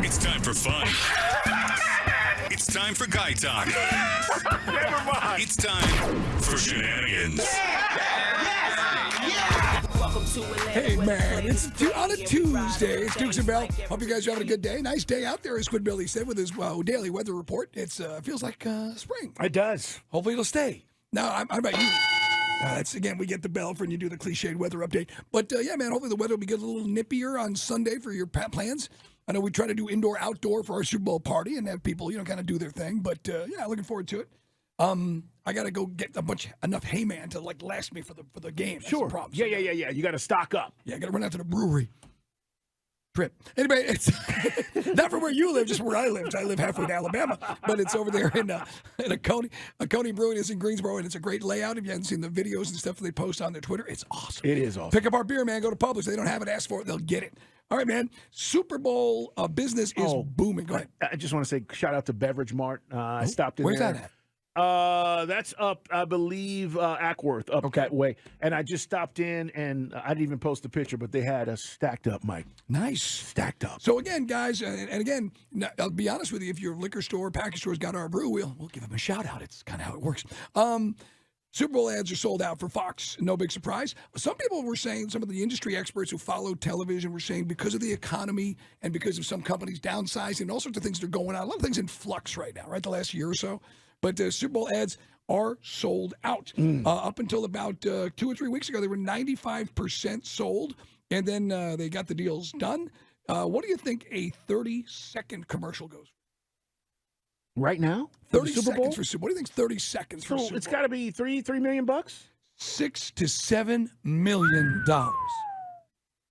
It's time for fun. It's time for guy talk. Never mind. It's time for shenanigans. Hey, man, it's on a Tuesday. It's Dukes and Bell. Hope you guys are having a good day. Nice day out there, as SquidBilly said with his daily weather report. It feels like spring. It does. Hopefully it'll stay. Now, how about you? That's, again, we get the bell for when you do the cliched weather update. But, yeah, man, hopefully the weather will be getting a little nippier on Sunday for your plans. I know we try to do indoor-outdoor for our Super Bowl party and have people, kind of do their thing. But, yeah, looking forward to it. I got to go get enough Hayman to, last me for the game. That's Sure. the problem. Yeah. You got to stock up. Yeah, I got to run out to the brewery. Trip. Anyway, it's not from where you live, just where I live. I live halfway to Alabama, but it's over there in Coney Brewing is in Greensboro, and it's a great layout. If you haven't seen the videos and stuff they post on their Twitter, it's awesome. It is awesome. Pick up our beer, man. Go to Publix. They don't have it. Ask for it. They'll get it. All right, man. Super Bowl business is booming. Go ahead. I just want to say shout out to Beverage Mart. I stopped in Where's there. that at? That's up, I believe, Ackworth, up that way. And I just stopped in, and I didn't even post the picture, but they had us stacked up, Mike. Nice. Stacked up. So, again, guys, and again, I'll be honest with you, if your liquor store, package store's got our brew, we'll give them a shout-out. It's kind of how it works. Super Bowl ads are sold out for Fox. No big surprise. Some people were saying, some of the industry experts who follow television were saying because of the economy and because of some companies downsizing and all sorts of things that are going on, a lot of things in flux right now, right, the last year or so. But Super Bowl ads are sold out. Up until about 2 or 3 weeks ago, they were 95% sold, and then they got the deals done. What do you think a 30-second commercial goes for? Right now? 30 Super Bowl? seconds for Super Bowl. What do you think 30 seconds for Super Bowl? It's got to be $3 million bucks? $6 to $7 million.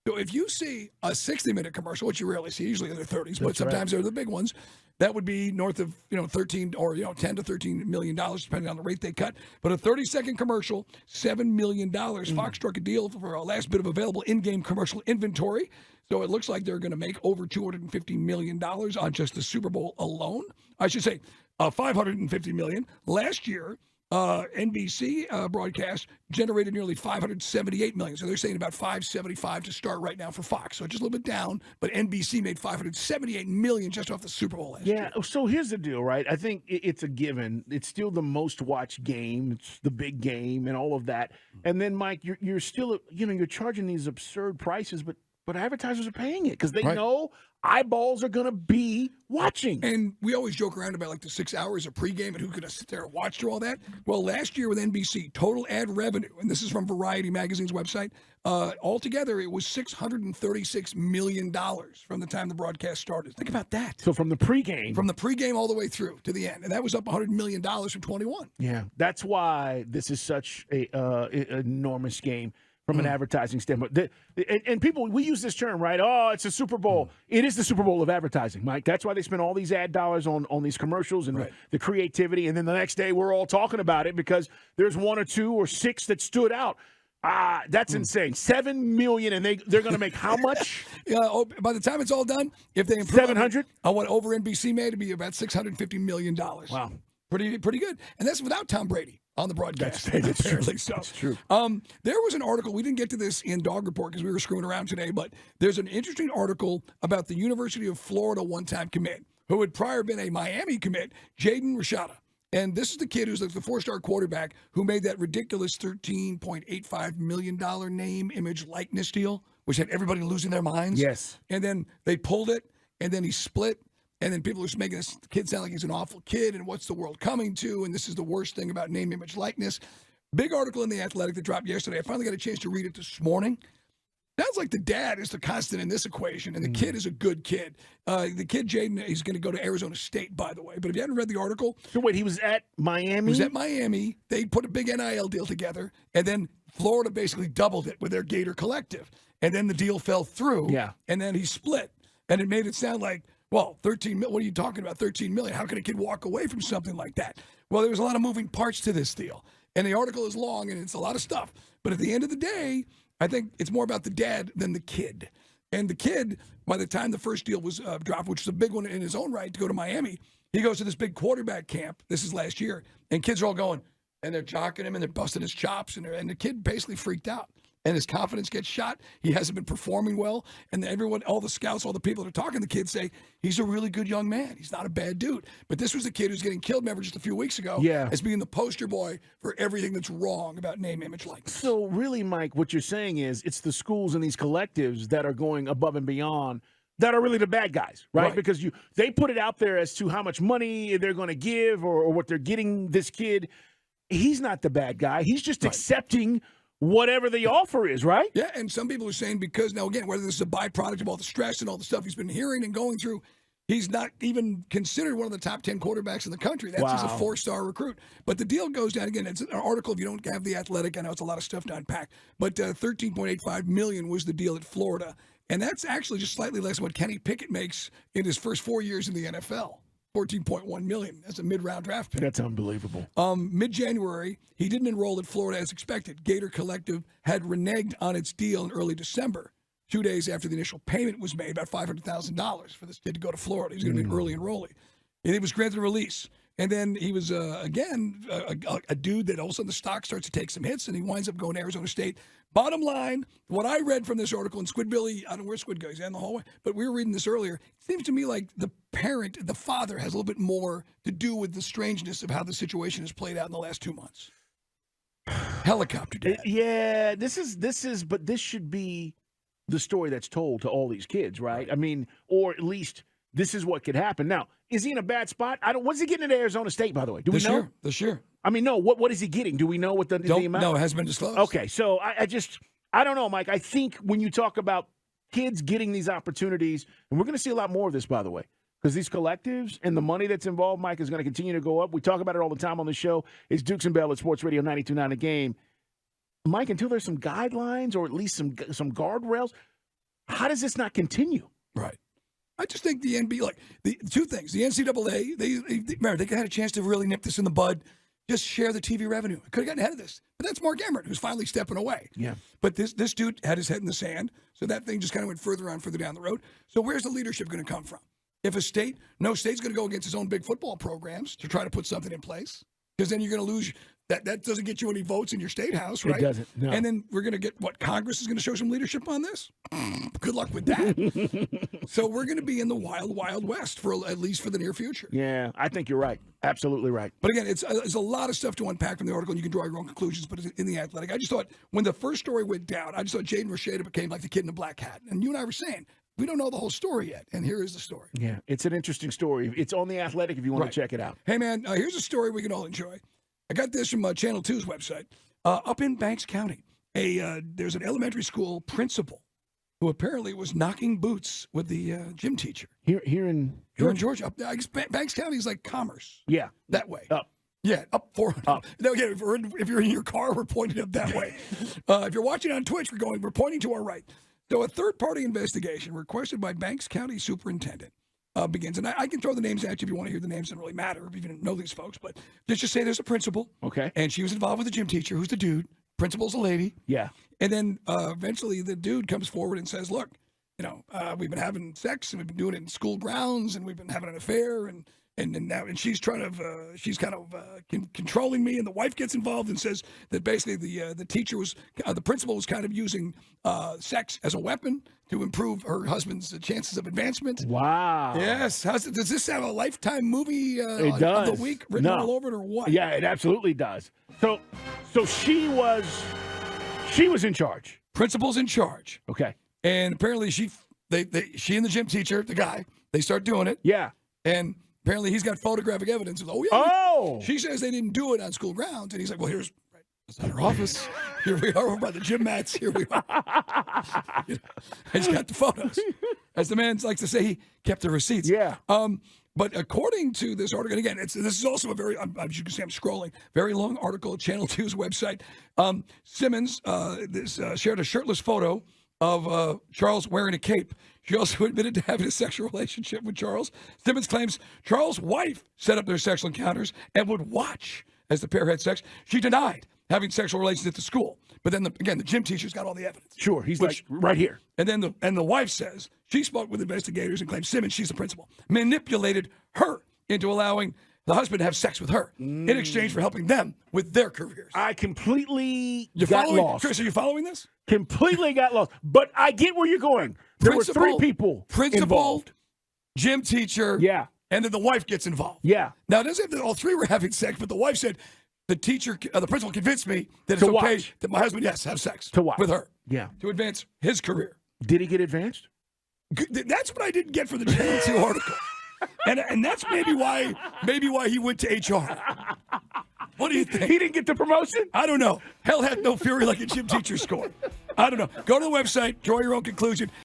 So if you see a 60-minute commercial, which you rarely see, usually in their 30s, but sometimes they're the big ones, that would be north of 13 or 10 to $13 million, depending on the rate they cut. But a 30-second commercial, $7 million. Fox struck a deal for a last bit of available in-game commercial inventory. So it looks like they're going to make over $250 million on just the Super Bowl alone. I should say $550 million. Last year, NBC broadcast generated nearly $578 million. So they're saying about $575 to start right now for Fox. So just a little bit down, but NBC made $578 million just off the Super Bowl last year. So here's the deal, right? I think it's a given. It's still the most watched game. It's the big game and all of that. And then, Mike, you're still, you're charging these absurd prices, but advertisers are paying it because they know eyeballs are going to be watching. And we always joke around about the 6 hours of pregame and who could sit there and watch through all that. Well, last year with NBC, total ad revenue, and this is from Variety Magazine's website, altogether it was $636 million from the time the broadcast started. Think about that. So from the pregame. From the pregame all the way through to the end. And that was up $100 million from 21. Yeah, that's why this is such a enormous game. From an advertising standpoint. And people, we use this term, right? Oh, it's a Super Bowl. It is the Super Bowl of advertising, Mike. That's why they spend all these ad dollars on these commercials and the creativity. And then the next day, we're all talking about it because there's 1 or 2 or 6 that stood out. That's insane. $7 million, and they're going to make how much? By the time it's all done, if they improve 700 on what over NBC made, it'd be about $650 million. Wow. Pretty good. And that's without Tom Brady on the broadcast. That's apparently true. So. That's true. There was an article, we didn't get to this in Dog Report because we were screwing around today, but there's an interesting article about the University of Florida one-time commit, who had prior been a Miami commit, Jaden Rashada. And this is the kid who's the 4-star quarterback who made that ridiculous $13.85 million name, image, likeness deal, which had everybody losing their minds. Yes. And then they pulled it, and then he split. And then people are just making this kid sound like he's an awful kid and what's the world coming to, and this is the worst thing about name, image, likeness. Big article in The Athletic that dropped yesterday. I finally got a chance to read it this morning. Sounds like the dad is the constant in this equation, and the kid is a good kid. The kid, Jaden, he's going to go to Arizona State, by the way. But if you haven't read the article. So wait, he was at Miami? He was at Miami. They put a big NIL deal together, and then Florida basically doubled it with their Gator Collective. And then the deal fell through, and then he split. And it made it sound like, well, 13 million. What are you talking about? 13 million. How can a kid walk away from something like that? Well, there was a lot of moving parts to this deal. And the article is long and it's a lot of stuff. But at the end of the day, I think it's more about the dad than the kid. And the kid, by the time the first deal was dropped, which was a big one in his own right to go to Miami, he goes to this big quarterback camp. This is last year. And kids are all going, and they're jocking him and they're busting his chops. And the kid basically freaked out. and his confidence gets shot. He hasn't been performing well. And everyone, all the scouts, all the people that are talking to the kid say, he's a really good young man. He's not a bad dude. But this was the kid who's getting killed, remember, just a few weeks ago as being the poster boy for everything that's wrong about name, image, likeness. So really, Mike, what you're saying is it's the schools and these collectives that are going above and beyond that are really the bad guys, right? Because they put it out there as to how much money they're going to give or what they're getting this kid. He's not the bad guy. He's just accepting whatever the offer is, right? Yeah, and some people are saying because, now again, whether this is a byproduct of all the stress and all the stuff he's been hearing and going through, he's not even considered one of the top 10 quarterbacks in the country. That's just a 4-star recruit. But the deal goes down, again, it's an article if you don't have the Athletic. I know it's a lot of stuff to unpack. But $13.85 million was the deal at Florida. And that's actually just slightly less than what Kenny Pickett makes in his first 4 years in the NFL. $14.1 million. That's a mid-round draft pick. That's unbelievable. Mid-January, he didn't enroll at Florida as expected. Gator Collective had reneged on its deal in early December, 2 days after the initial payment was made, about $500,000 for this kid to go to Florida. He's going to be an early enrollee. And he was granted a release. And then he was, again, a dude that all of a sudden the stock starts to take some hits, and he winds up going to Arizona State. Bottom line, what I read from this article, and SquidBilly, I don't know where Squid goes, he's in the hallway, but we were reading this earlier. It seems to me like the parent, the father, has a little bit more to do with the strangeness of how the situation has played out in the last 2 months. Helicopter dad. Yeah, this is, but this should be the story that's told to all these kids, right? I mean, or at least this is what could happen. Now, is he in a bad spot? What's he getting into Arizona State, by the way? Do we know? This year. I mean, no. What is he getting? Do we know what the amount? No, it hasn't been disclosed. Okay, so I don't know, Mike. I think when you talk about kids getting these opportunities, and we're going to see a lot more of this, by the way, because these collectives and the money that's involved, Mike, is going to continue to go up. We talk about it all the time on the show. It's Dukes and Bell at Sports Radio 92.9 The Game. Mike, until there's some guidelines or at least some guardrails, how does this not continue? Right. I just think the NBA, like the two things, the NCAA, they had a chance to really nip this in the bud, just share the TV revenue. I could have gotten ahead of this, but that's Mark Emmert, who's finally stepping away. Yeah. But this dude had his head in the sand, so that thing just kind of went further down the road. So where's the leadership going to come from? If no state's going to go against its own big football programs to try to put something in place, because then you're going to lose. That doesn't get you any votes in your state house, right? It doesn't, no. And then we're going to get, Congress is going to show some leadership on this? Good luck with that. So we're going to be in the wild, wild west, at least for the near future. Yeah, I think you're right. Absolutely right. But again, it's a lot of stuff to unpack from the article, and you can draw your own conclusions, but it's in the Athletic. I just thought, when the first story went down, I just thought Jaden Rashada became like the kid in the black hat. And you and I were saying, we don't know the whole story yet, and here is the story. Yeah, it's an interesting story. It's on the Athletic if you want to check it out. Hey, man, here's a story we can all enjoy. I got this from Channel 2's website. Up in Banks County, there's an elementary school principal who apparently was knocking boots with the gym teacher. Here in Georgia. I guess Banks County is like Commerce. Yeah. That way. Up. Yeah, up 400. Up. No, yeah, if you're in your car, we're pointing up that way. If you're watching on Twitch, we're pointing to our right. So a third-party investigation requested by Banks County Superintendent begins. And I can throw the names at you if you want to hear the names. It doesn't really matter if you even know these folks. But let's just say there's a principal. Okay. And she was involved with the gym teacher, who's the dude. Principal's a lady. Yeah. And then eventually the dude comes forward and says, look, we've been having sex, and we've been doing it in school grounds, and we've been having an affair, and she's controlling me, and the wife gets involved and says that basically the teacher the principal was kind of using sex as a weapon to improve her husband's chances of advancement. Wow. Yes. Does this have a Lifetime movie it does. of the week written all over it, or what? Yeah, it absolutely does. So she was in charge. Principal's in charge. Okay. And apparently she and the gym teacher, the guy, they start doing it. Yeah. And apparently he's got photographic evidence of, she says they didn't do it on school grounds. And he's like, well, that's not her office. Here we are over by the gym mats. Here we are. He's got the photos. As the man likes to say, he kept the receipts. Yeah. But according to this article, and again, this is also a very, as you can see, I'm scrolling, very long article at Channel 2's website. Simmons shared a shirtless photo of Charles wearing a cape. She also admitted to having a sexual relationship with Charles. Simmons claims Charles' wife set up their sexual encounters and would watch as the pair had sex. She denied having sexual relations at the school. But then, the gym teacher's got all the evidence. Sure, he's like right here. And then the wife says she spoke with investigators and claims Simmons, she's the principal, manipulated her into allowing the husband have sex with her in exchange for helping them with their careers. I completely You're got following, lost. Chris, are you following this? Completely got lost. But I get where you're going. There were 3 people involved. Gym teacher, Yeah. and then the wife gets involved. Yeah. Now, it doesn't have that all 3 were having sex, but the wife said, the principal convinced me that it's To okay watch. that my husband, yes, have sex To watch. with her. Yeah. To advance his career. Did he get advanced? That's what I didn't get from the Channel article. And that's maybe why he went to HR. What do you think? He didn't get the promotion? I don't know. Hell had no fury like a gym teacher scored. I don't know. Go to the website, draw your own conclusion.